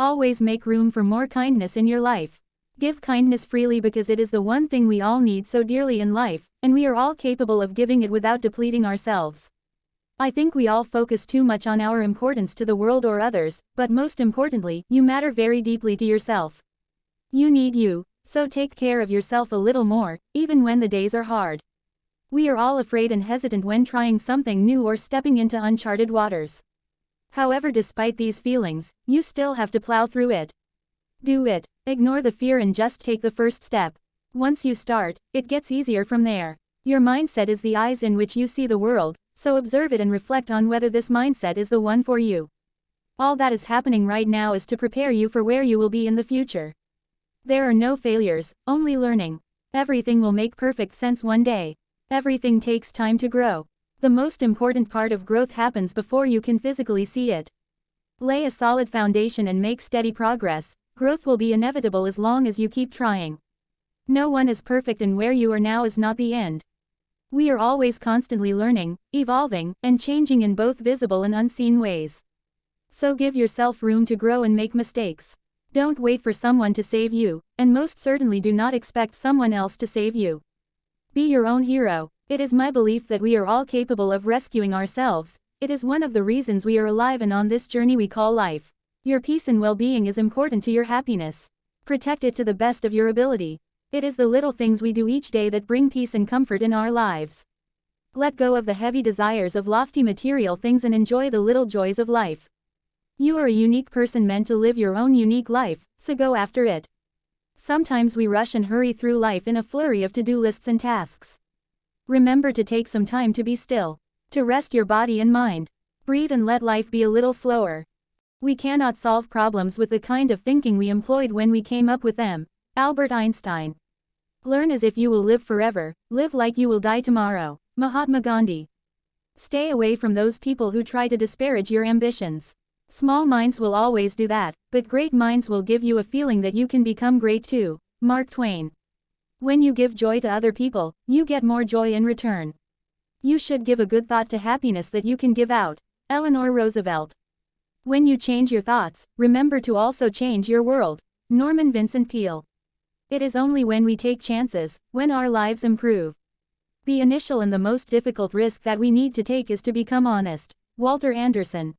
Always make room for more kindness in your life. Give kindness freely because it is the one thing we all need so dearly in life, and we are all capable of giving it without depleting ourselves. I think we all focus too much on our importance to the world or others, but most importantly, you matter very deeply to yourself. You need you, so take care of yourself a little more, even when the days are hard. We are all afraid and hesitant when trying something new or stepping into uncharted waters. However, despite these feelings, you still have to plow through it. Do it. Ignore the fear and just take the first step. Once you start, it gets easier from there. Your mindset is the eyes in which you see the world, so observe it and reflect on whether this mindset is the one for you. All that is happening right now is to prepare you for where you will be in the future. There are no failures, only learning. Everything will make perfect sense one day. Everything takes time to grow. The most important part of growth happens before you can physically see it. Lay a solid foundation and make steady progress. Growth will be inevitable as long as you keep trying. No one is perfect, and where you are now is not the end. We are always constantly learning, evolving, and changing in both visible and unseen ways. So give yourself room to grow and make mistakes. Don't wait for someone to save you, and most certainly do not expect someone else to save you. Be your own hero. It is my belief that we are all capable of rescuing ourselves. It is one of the reasons we are alive and on this journey we call life. Your peace and well-being is important to your happiness. Protect it to the best of your ability. It is the little things we do each day that bring peace and comfort in our lives. Let go of the heavy desires of lofty material things and enjoy the little joys of life. You are a unique person meant to live your own unique life, so go after it. Sometimes we rush and hurry through life in a flurry of to-do lists and tasks. Remember to take some time to be still, to rest your body and mind. Breathe and let life be a little slower. We cannot solve problems with the kind of thinking we employed when we came up with them. Albert Einstein. Learn as if you will live forever, live like you will die tomorrow. Mahatma Gandhi. Stay away from those people who try to disparage your ambitions. Small minds will always do that, but great minds will give you a feeling that you can become great too. Mark Twain. When you give joy to other people, you get more joy in return. You should give a good thought to happiness that you can give out. Eleanor Roosevelt. When you change your thoughts, remember to also change your world. Norman Vincent Peale. It is only when we take chances, when our lives improve. The initial and the most difficult risk that we need to take is to become honest. Walter Anderson.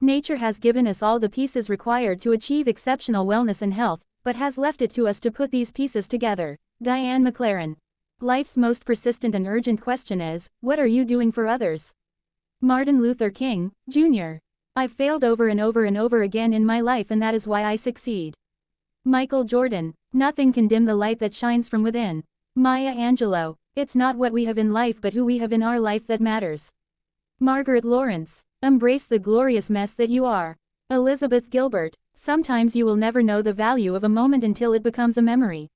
Nature has given us all the pieces required to achieve exceptional wellness and health, but has left it to us to put these pieces together. Diane McLaren. Life's most persistent and urgent question is, what are you doing for others? Martin Luther King, Jr. I've failed over and over and over again in my life, and that is why I succeed. Michael Jordan. Nothing can dim the light that shines from within. Maya Angelou. It's not what we have in life but who we have in our life that matters. Margaret Lawrence. Embrace the glorious mess that you are. Elizabeth Gilbert. Sometimes you will never know the value of a moment until it becomes a memory.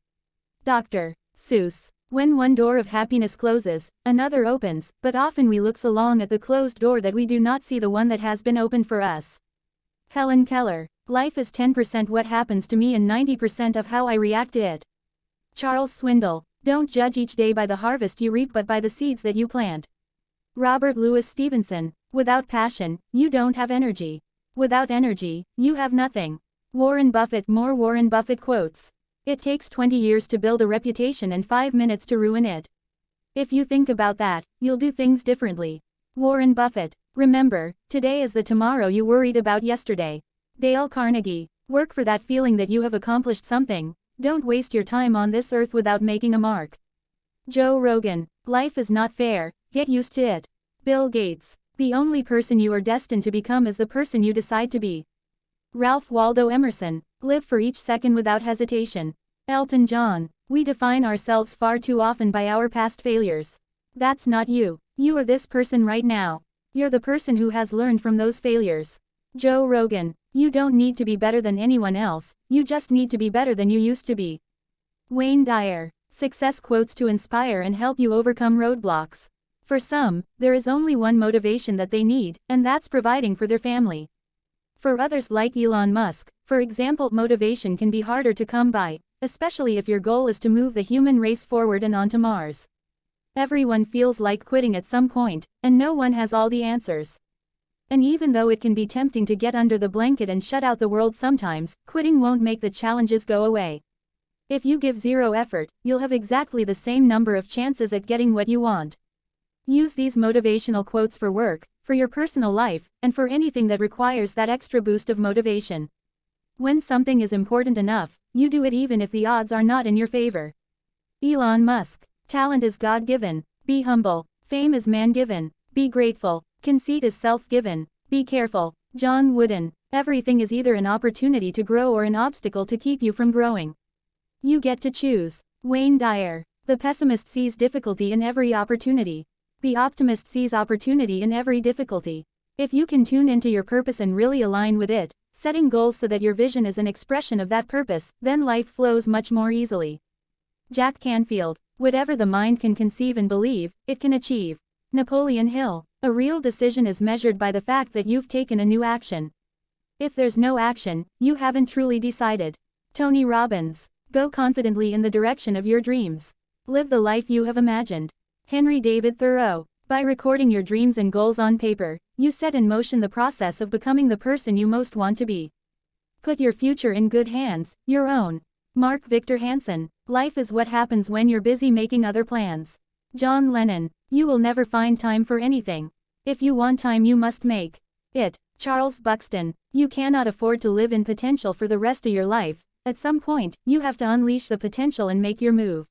Dr. Seuss. When one door of happiness closes, another opens, but often we look so long at the closed door that we do not see the one that has been opened for us. Helen Keller. Life is 10% what happens to me and 90% of how I react to it. Charles Swindoll. Don't judge each day by the harvest you reap but by the seeds that you plant. Robert Louis Stevenson. Without passion, you don't have energy. Without energy, you have nothing. Warren Buffett. More Warren Buffett quotes. It takes 20 years to build a reputation and 5 minutes to ruin it. If you think about that, you'll do things differently. Warren Buffett. Remember, today is the tomorrow you worried about yesterday. Dale Carnegie. Work for that feeling that you have accomplished something. Don't waste your time on this earth without making a mark. Joe Rogan. Life is not fair, get used to it. Bill Gates. The only person you are destined to become is the person you decide to be. Ralph Waldo Emerson. Live for each second without hesitation. Elton John. We define ourselves far too often by our past failures. That's not you. You are this person right now. You're the person who has learned from those failures. Joe Rogan. You don't need to be better than anyone else, you just need to be better than you used to be. Wayne Dyer. Success quotes to inspire and help you overcome roadblocks. For some, there is only one motivation that they need, and that's providing for their family. For others like Elon Musk, for example, motivation can be harder to come by, especially if your goal is to move the human race forward and onto Mars. Everyone feels like quitting at some point, and no one has all the answers. And even though it can be tempting to get under the blanket and shut out the world sometimes, quitting won't make the challenges go away. If you give zero effort, you'll have exactly the same number of chances at getting what you want. Use these motivational quotes for work, for your personal life, and for anything that requires that extra boost of motivation. When something is important enough, you do it even if the odds are not in your favor. Elon Musk. Talent is God-given. Be humble. Fame is man-given. Be grateful. Conceit is self-given. Be careful. John Wooden. Everything is either an opportunity to grow or an obstacle to keep you from growing. You get to choose. Wayne Dyer. The pessimist sees difficulty in every opportunity. The optimist sees opportunity in every difficulty. If you can tune into your purpose and really align with it, setting goals so that your vision is an expression of that purpose, then life flows much more easily. Jack Canfield. Whatever the mind can conceive and believe, it can achieve. Napoleon Hill. A real decision is measured by the fact that you've taken a new action. If there's no action, you haven't truly decided. Tony Robbins. Go confidently in the direction of your dreams. Live the life you have imagined. Henry David Thoreau. By recording your dreams and goals on paper, you set in motion the process of becoming the person you most want to be. Put your future in good hands, your own. Mark Victor Hansen. Life is what happens when you're busy making other plans. John Lennon. You will never find time for anything. If you want time, you must make it. Charles Buxton. You cannot afford to live in potential for the rest of your life. At some point, you have to unleash the potential and make your move.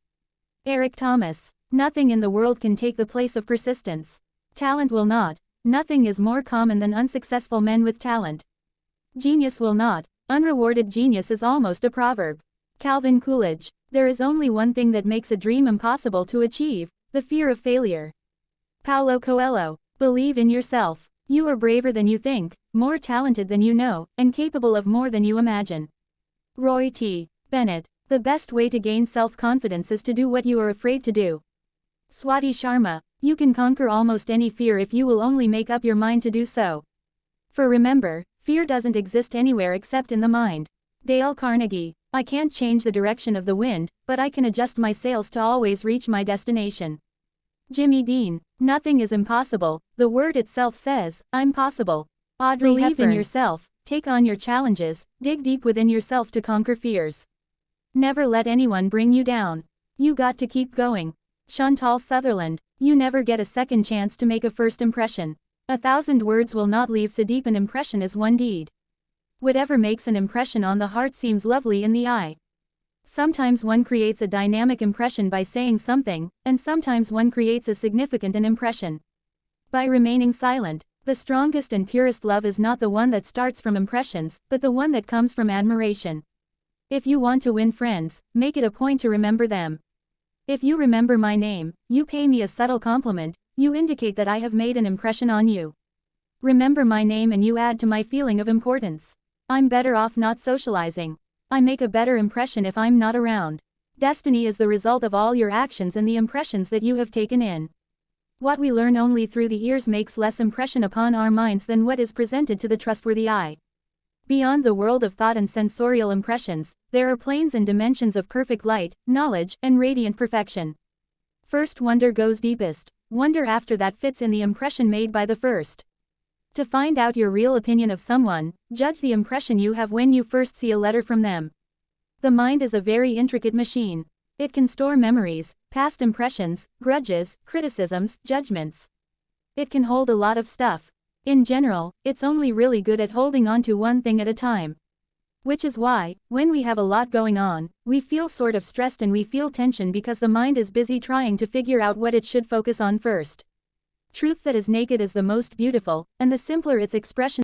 Eric Thomas. Nothing in the world can take the place of persistence. Talent will not. Nothing is more common than unsuccessful men with talent. Genius will not. Unrewarded genius is almost a proverb. Calvin Coolidge. There is only one thing that makes a dream impossible to achieve: the fear of failure. Paulo Coelho. Believe in yourself. You are braver than you think, more talented than you know, and capable of more than you imagine. Roy T. Bennett. The best way to gain self-confidence is to do what you are afraid to do. Swati Sharma. You can conquer almost any fear if you will only make up your mind to do so. For remember, fear doesn't exist anywhere except in the mind. Dale Carnegie. I can't change the direction of the wind, but I can adjust my sails to always reach my destination. Jimmy Dean. Nothing is impossible, the word itself says, I'm possible. Audrey Hepburn. Believe in yourself, take on your challenges, dig deep within yourself to conquer fears. Never let anyone bring you down. You got to keep going. Chantal Sutherland. You never get a second chance to make a first impression. 1,000 words will not leave so deep an impression as one deed. Whatever makes an impression on the heart seems lovely in the eye. Sometimes one creates a dynamic impression by saying something, and sometimes one creates a significant an impression by remaining silent. The strongest and purest love is not the one that starts from impressions, but the one that comes from admiration. If you want to win friends, make it a point to remember them. If you remember my name, you pay me a subtle compliment, you indicate that I have made an impression on you. Remember my name and you add to my feeling of importance. I'm better off not socializing. I make a better impression if I'm not around. Destiny is the result of all your actions and the impressions that you have taken in. What we learn only through the ears makes less impression upon our minds than what is presented to the trustworthy eye. Beyond the world of thought and sensorial impressions, there are planes and dimensions of perfect light, knowledge, and radiant perfection. First wonder goes deepest. Wonder after that fits in the impression made by the first. To find out your real opinion of someone, judge the impression you have when you first see a letter from them. The mind is a very intricate machine. It can store memories, past impressions, grudges, criticisms, judgments. It can hold a lot of stuff. In general, it's only really good at holding on to one thing at a time. Which is why, when we have a lot going on, we feel sort of stressed and we feel tension because the mind is busy trying to figure out what it should focus on first. Truth that is naked is the most beautiful, and the simpler its expression,